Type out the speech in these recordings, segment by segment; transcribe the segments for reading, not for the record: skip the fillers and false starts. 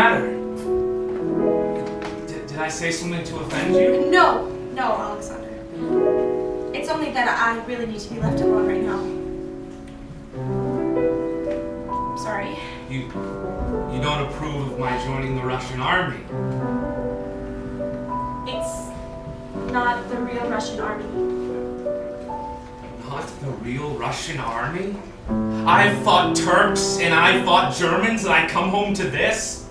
matter? Did I say something to offend you? No, Oleksander. It's only that I really need to be left alone right now. I'm sorry. You don't approve of my joining the Russian army? It's not the real Russian army. Not the real Russian army? I've fought Turks and I've fought Germans and I come home to this?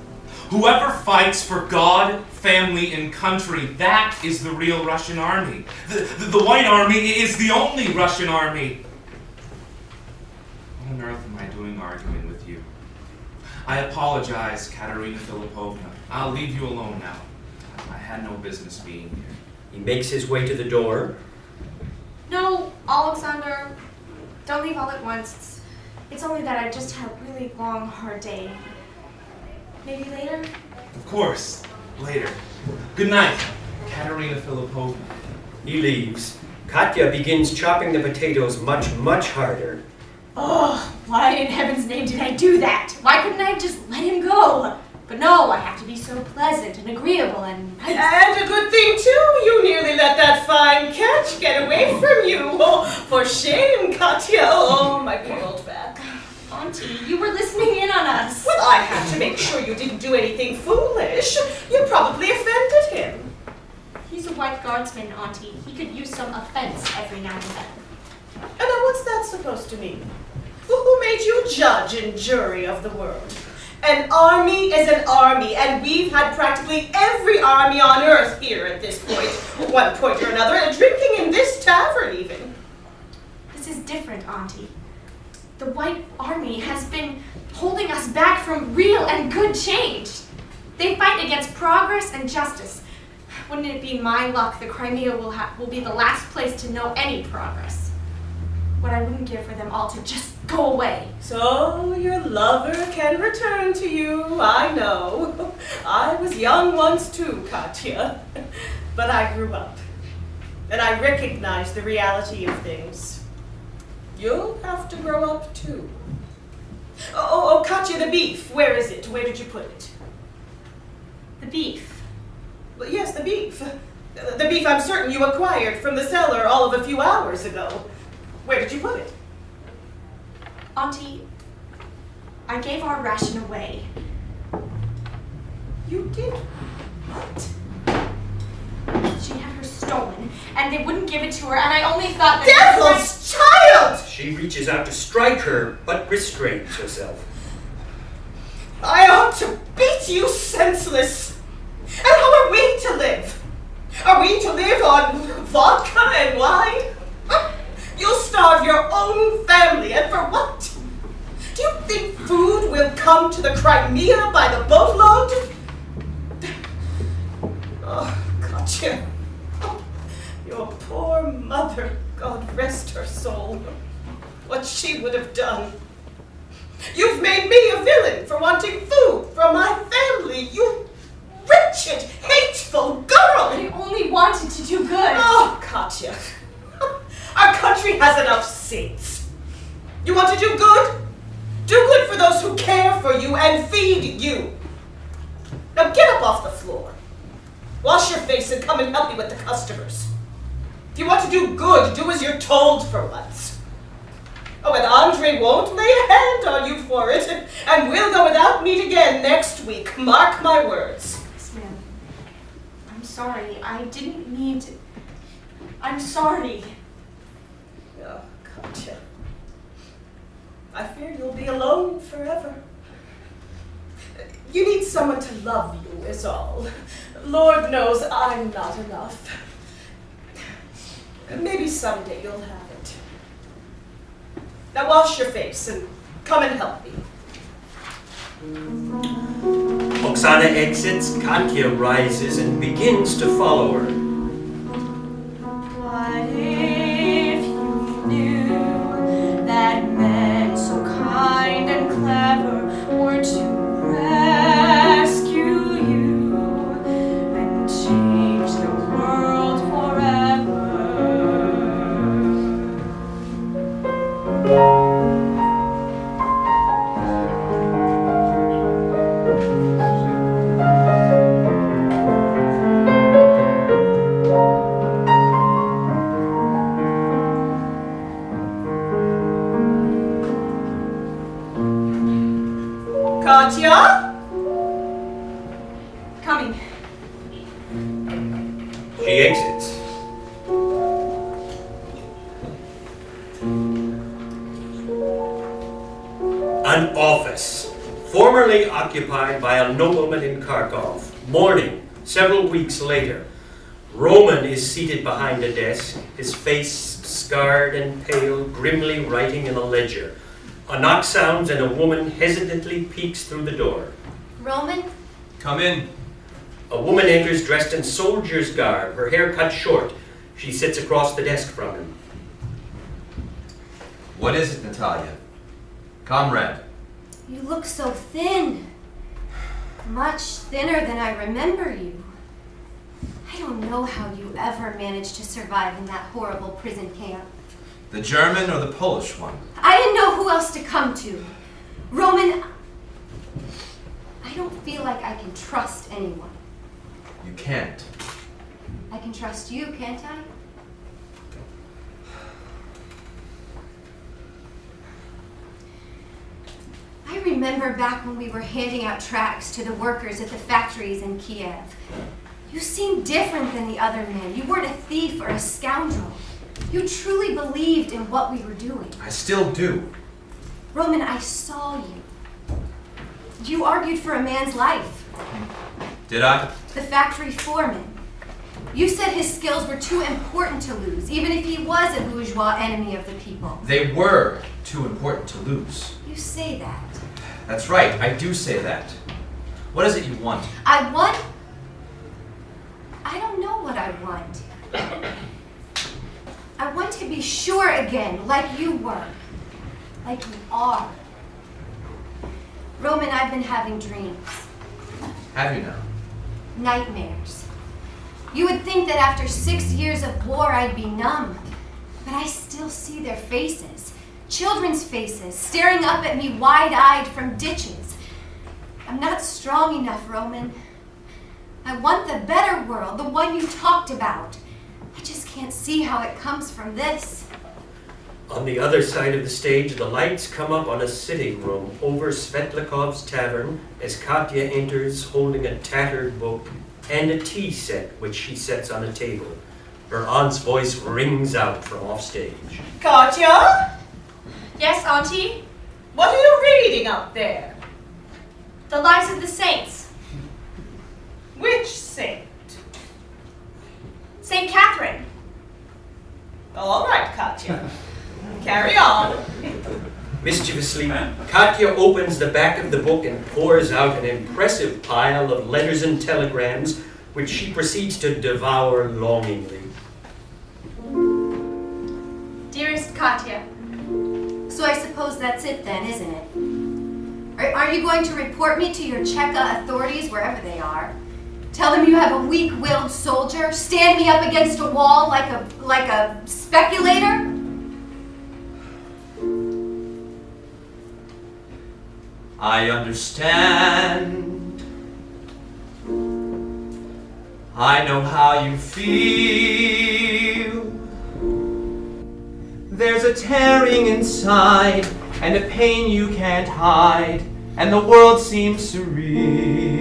Whoever fights for God, family, and country, that is the real Russian army. The White Army is the only Russian army. What on earth am I doing arguing with you? I apologize, Katerina Filipovna. I'll leave you alone now. I had no business being here. He makes his way to the door. No, Oleksander, don't leave all at once. It's only that I've just had a really long, hard day. Maybe later? Of course, later. Good night, Katerina Filipovna. He leaves. Katya begins chopping the potatoes much, much harder. Oh, why in heaven's name did I do that? Why couldn't I have just let him go? But no, I have to be so pleasant and agreeable and nice. And a good thing, too. You nearly let that fine catch get away from you. Oh, for shame, Katya. Oh, my poor old back. Auntie, you were listening in on us. Well, I had to make sure you didn't do anything foolish. You probably offended him. He's a white guardsman, Auntie. He could use some offense every now and then. And now what's that supposed to mean? Well, who made you judge and jury of the world? An army is an army, and we've had practically every army on earth here at this point, one point or another, and drinking in this tavern even. This is different, Auntie. The White Army has been holding us back from real and good change. They fight against progress and justice. Wouldn't it be my luck the Crimea will be the last place to know any progress? What I wouldn't give for them all to just go away. So your lover can return to you, I know. I was young once too, Katya. But I grew up. And I recognize the reality of things. You'll have to grow up too. Oh, Katya, the beef. Where is it? Where did you put it? The beef? Well, yes, the beef. The beef I'm certain you acquired from the cellar all of a few hours ago. Where did you put it? Auntie, I gave our ration away. You did what? She had her stolen, and they wouldn't give it to her, and I only thought that— Devil's child! She reaches out to strike her, but restrains herself. I ought to beat you senseless. And how are we to live? Are we to live on vodka and wine? You'll starve your own family, and for what? Do you think food will come to the Crimea by the boatload? Oh, Katya. Oh, your poor mother, God rest her soul. What she would have done. You've made me a villain for wanting food from my family, you wretched, hateful girl! I only wanted to do good. Oh, Katya. Our country has enough sins. You want to do good? Do good for those who care for you and feed you. Now get up off the floor. Wash your face and come and help me with the customers. If you want to do good, do as you're told for once. Oh, and Andrei won't lay a hand on you for it, and we'll go without meat again next week. Mark my words. Yes, ma'am. I'm sorry. I didn't mean to— I'm sorry. Oh, Katya. I fear you'll be alone forever. You need someone to love you, is all. Lord knows I'm not enough. Maybe someday you'll have it. Now wash your face and come and help me. Oksana exits, Katya rises and begins to follow her. What if you knew that men so kind and clever were to rescue you and change the world forever? coming. She exits. An office, formerly occupied by a nobleman in Kharkov. Morning, several weeks later. Roman is seated behind a desk, his face scarred and pale, grimly writing in a ledger. A knock sounds and a woman hesitantly peeks through the door. Roman? Come in. A woman enters dressed in soldier's garb, her hair cut short. She sits across the desk from him. What is it, Natalia? Comrade. You look so thin. Much thinner than I remember you. I don't know how you ever managed to survive in that horrible prison camp. The German or the Polish one? I didn't know who else to come to. Roman, I don't feel like I can trust anyone. You can't. I can trust you, can't I? I remember back when we were handing out tracts to the workers at the factories in Kiev. You seemed different than the other men. You weren't a thief or a scoundrel. You truly believed in what we were doing. I still do. Roman, I saw you. You argued for a man's life. Did I? The factory foreman. You said his skills were too important to lose, even if he was a bourgeois enemy of the people. They were too important to lose. You say that. That's right, I do say that. What is it you want? I want... I don't know what I want. I want to be sure again, like you were. Like you are. Roman, I've been having dreams. Have you now? Nightmares. You would think that after 6 years of war I'd be numb, but I still see their faces. Children's faces, staring up at me wide-eyed from ditches. I'm not strong enough, Roman. I want the better world, the one you talked about. I just can't see how it comes from this. On the other side of the stage, the lights come up on a sitting room over Svetlakov's tavern as Katya enters holding a tattered book and a tea set which she sets on a table. Her aunt's voice rings out from offstage. Katya? Yes, Auntie? What are you reading up there? The Lives of the Saints. Which saint? St. Catherine. All right, Katya. Carry on. Mischievously, Katya opens the back of the book and pours out an impressive pile of letters and telegrams, which she proceeds to devour longingly. Dearest Katya. So I suppose that's it then, isn't it? Are you going to report me to your Cheka authorities, wherever they are? Tell them you have a weak-willed soldier? Stand me up against a wall like a speculator? I understand. I know how you feel. There's a tearing inside and a pain you can't hide, and the world seems surreal.